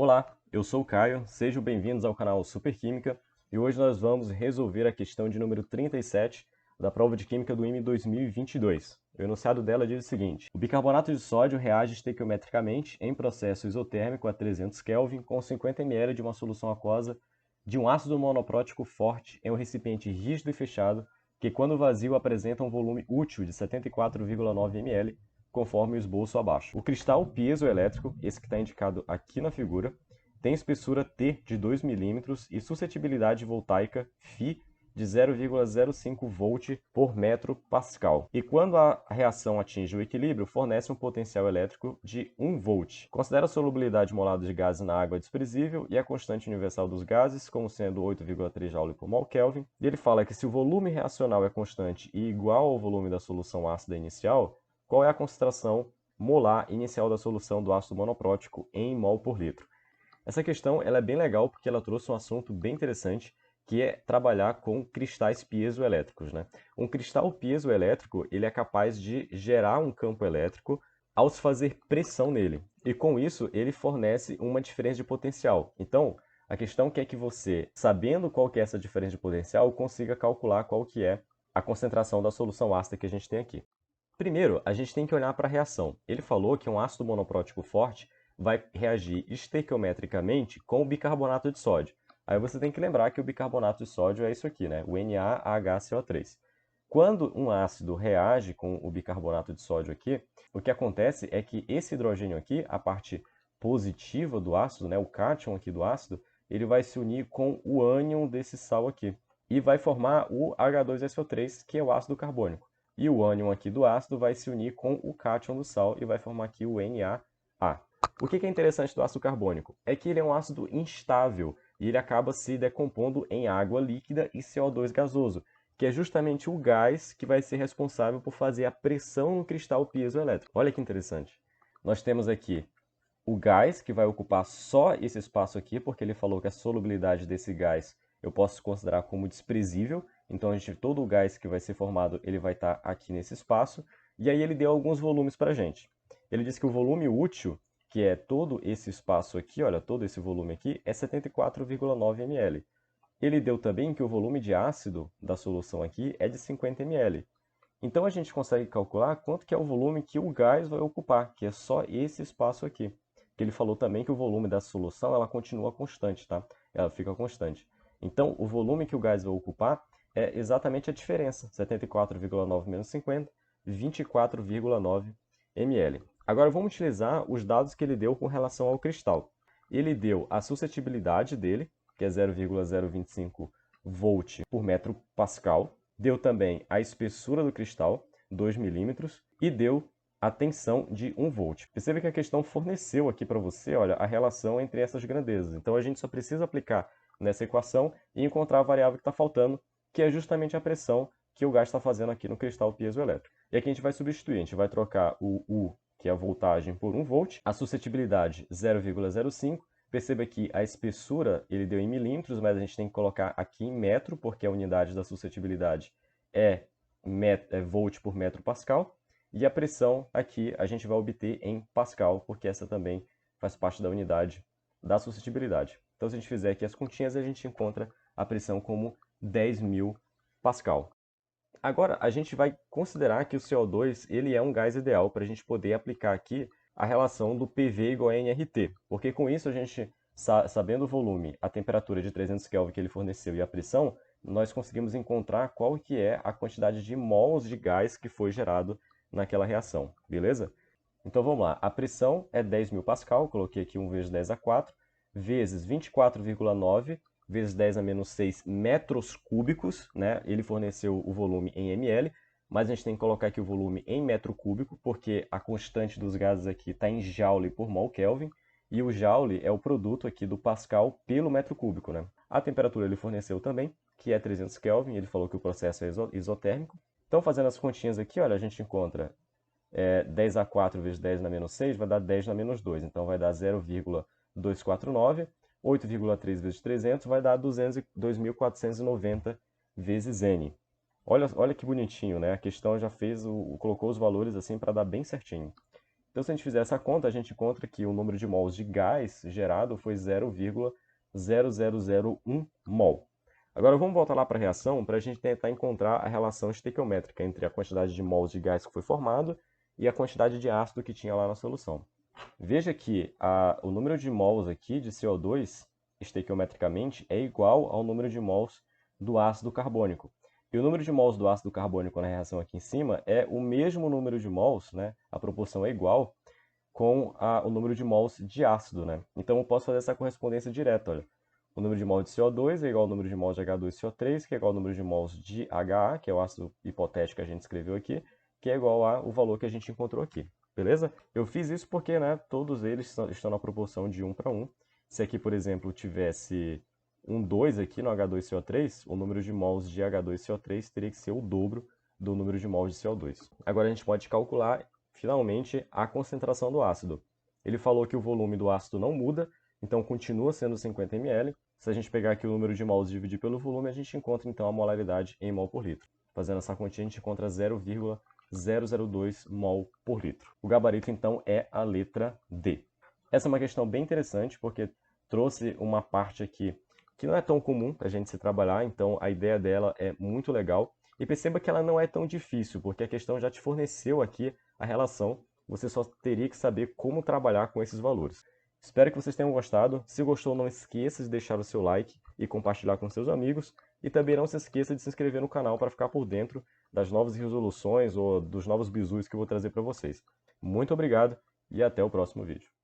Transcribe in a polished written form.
Olá, eu sou o Caio, sejam bem-vindos ao canal Super Química e hoje nós vamos resolver a questão de número 37 da prova de Química do IME 2022. O enunciado dela diz o seguinte: o bicarbonato de sódio reage estequiometricamente em processo isotérmico a 300 Kelvin com 50 ml de uma solução aquosa de um ácido monoprótico forte em um recipiente rígido e fechado que, quando vazio, apresenta um volume útil de 74,9 ml, conforme o esboço abaixo. O cristal piezoelétrico, esse que está indicado aqui na figura, tem espessura T de 2 mm e suscetibilidade voltaica Φ de 0,05 volt por metro pascal. E quando a reação atinge o equilíbrio, fornece um potencial elétrico de 1 volt. Considera a solubilidade molada de gases na água desprezível e a constante universal dos gases como sendo 8,3 Joule por mol Kelvin. E ele fala que se o volume reacional é constante e igual ao volume da solução ácida inicial, qual é a concentração molar inicial da solução do ácido monoprótico em mol por litro? Essa questão ela é bem legal porque ela trouxe um assunto bem interessante, que é trabalhar com cristais piezoelétricos, né? Um cristal piezoelétrico ele é capaz de gerar um campo elétrico ao se fazer pressão nele. E com isso ele fornece uma diferença de potencial. Então, a questão é que você, sabendo qual que é essa diferença de potencial, consiga calcular qual que é a concentração da solução ácida que a gente tem aqui. Primeiro, a gente tem que olhar para a reação. Ele falou que um ácido monoprótico forte vai reagir estequiometricamente com o bicarbonato de sódio. Aí você tem que lembrar que o bicarbonato de sódio é isso aqui, né? O NaHCO3. Quando um ácido reage com o bicarbonato de sódio aqui, o que acontece é que esse hidrogênio aqui, a parte positiva do ácido, né, o cátion aqui do ácido, ele vai se unir com o ânion desse sal aqui e vai formar o H2SO3, que é o ácido carbônico. E o ânion aqui do ácido vai se unir com o cátion do sal e vai formar aqui o NaA. O que é interessante do ácido carbônico? É que ele é um ácido instável e ele acaba se decompondo em água líquida e CO2 gasoso, que é justamente o gás que vai ser responsável por fazer a pressão no cristal piezoelétrico. Olha que interessante. Nós temos aqui o gás, que vai ocupar só esse espaço aqui, porque ele falou que a solubilidade desse gás eu posso considerar como desprezível. Então, todo o gás que vai ser formado, ele vai estar aqui nesse espaço. E aí ele deu alguns volumes para a gente. Ele disse que o volume útil, que é todo esse espaço aqui, olha, todo esse volume aqui, é 74,9 ml. Ele deu também que o volume de ácido da solução aqui é de 50 ml. Então, a gente consegue calcular quanto que é o volume que o gás vai ocupar, que é só esse espaço aqui. Ele falou também que o volume da solução ela continua constante, tá? Ela fica constante. Então, o volume que o gás vai ocupar é exatamente a diferença, 74,9 menos 50, 24,9 ml. Agora, vamos utilizar os dados que ele deu com relação ao cristal. Ele deu a suscetibilidade dele, que é 0,025 volt por metro pascal. Deu também a espessura do cristal, 2 milímetros, e deu a tensão de 1 volt. Perceba que a questão forneceu aqui para você, olha, a relação entre essas grandezas. Então, a gente só precisa aplicar nessa equação e encontrar a variável que está faltando, que é justamente a pressão que o gás está fazendo aqui no cristal piezoelétrico. E aqui a gente vai substituir, a gente vai trocar o U, que é a voltagem, por 1 volt, a suscetibilidade 0,05, perceba que a espessura ele deu em milímetros, mas a gente tem que colocar aqui em metro, porque a unidade da suscetibilidade é volt por metro pascal. E a pressão aqui a gente vai obter em pascal, porque essa também faz parte da unidade da suscetibilidade. Então, se a gente fizer aqui as continhas, a gente encontra a pressão como 10.000 pascal. Agora, a gente vai considerar que o CO2 ele é um gás ideal para a gente poder aplicar aqui a relação do PV igual a nRT, porque com isso a gente, sabendo o volume, a temperatura de 300 Kelvin que ele forneceu e a pressão, nós conseguimos encontrar qual que é a quantidade de mols de gás que foi gerado naquela reação, beleza? Então vamos lá, a pressão é 10.000 pascal, coloquei aqui 1 vezes 10 a 4, vezes 24,9 vezes 10 a menos 6 metros cúbicos, né? Ele forneceu o volume em ml, mas a gente tem que colocar aqui o volume em metro cúbico, porque a constante dos gases aqui está em joule por mol Kelvin, e o joule é o produto aqui do pascal pelo metro cúbico, né? A temperatura ele forneceu também, que é 300 Kelvin, ele falou que o processo é isotérmico. Então, fazendo as continhas aqui, olha, a gente encontra 10 a 4 vezes 10 na menos 6 vai dar 10 na menos 2. Então, vai dar 0,249. 8,3 vezes 300 vai dar 2.490 vezes N. Olha que bonitinho, né? A questão já colocou os valores assim para dar bem certinho. Então, se a gente fizer essa conta, a gente encontra que o número de mols de gás gerado foi 0,0001 mol. Agora, vamos voltar lá para a reação para a gente tentar encontrar a relação estequiométrica entre a quantidade de mols de gás que foi formado e a quantidade de ácido que tinha lá na solução. Veja que o número de mols aqui de CO2, estequiometricamente, é igual ao número de mols do ácido carbônico. E o número de mols do ácido carbônico na reação aqui em cima é o mesmo número de mols, né? A proporção é igual com o número de mols de ácido, né? Então eu posso fazer essa correspondência direta, olha. O número de mols de CO2 é igual ao número de mols de H2CO3, que é igual ao número de mols de HA, que é o ácido hipotético que a gente escreveu aqui, que é igual ao valor que a gente encontrou aqui. Beleza? Eu fiz isso porque, né, todos eles estão na proporção de 1 para 1. Se aqui, por exemplo, tivesse um 2 aqui no H2CO3, o número de mols de H2CO3 teria que ser o dobro do número de mols de CO2. Agora a gente pode calcular, finalmente, a concentração do ácido. Ele falou que o volume do ácido não muda, então continua sendo 50 ml. Se a gente pegar aqui o número de mols e dividir pelo volume, a gente encontra então a molaridade em mol por litro. Fazendo essa continha, a gente encontra 0,002 mol por litro. O gabarito, então, é a letra D. Essa é uma questão bem interessante, porque trouxe uma parte aqui que não é tão comum para a gente se trabalhar, então a ideia dela é muito legal. E perceba que ela não é tão difícil, porque a questão já te forneceu aqui a relação, você só teria que saber como trabalhar com esses valores. Espero que vocês tenham gostado. Se gostou, não esqueça de deixar o seu like e compartilhar com seus amigos. E também não se esqueça de se inscrever no canal para ficar por dentro das novas resoluções ou dos novos bizus que eu vou trazer para vocês. Muito obrigado e até o próximo vídeo.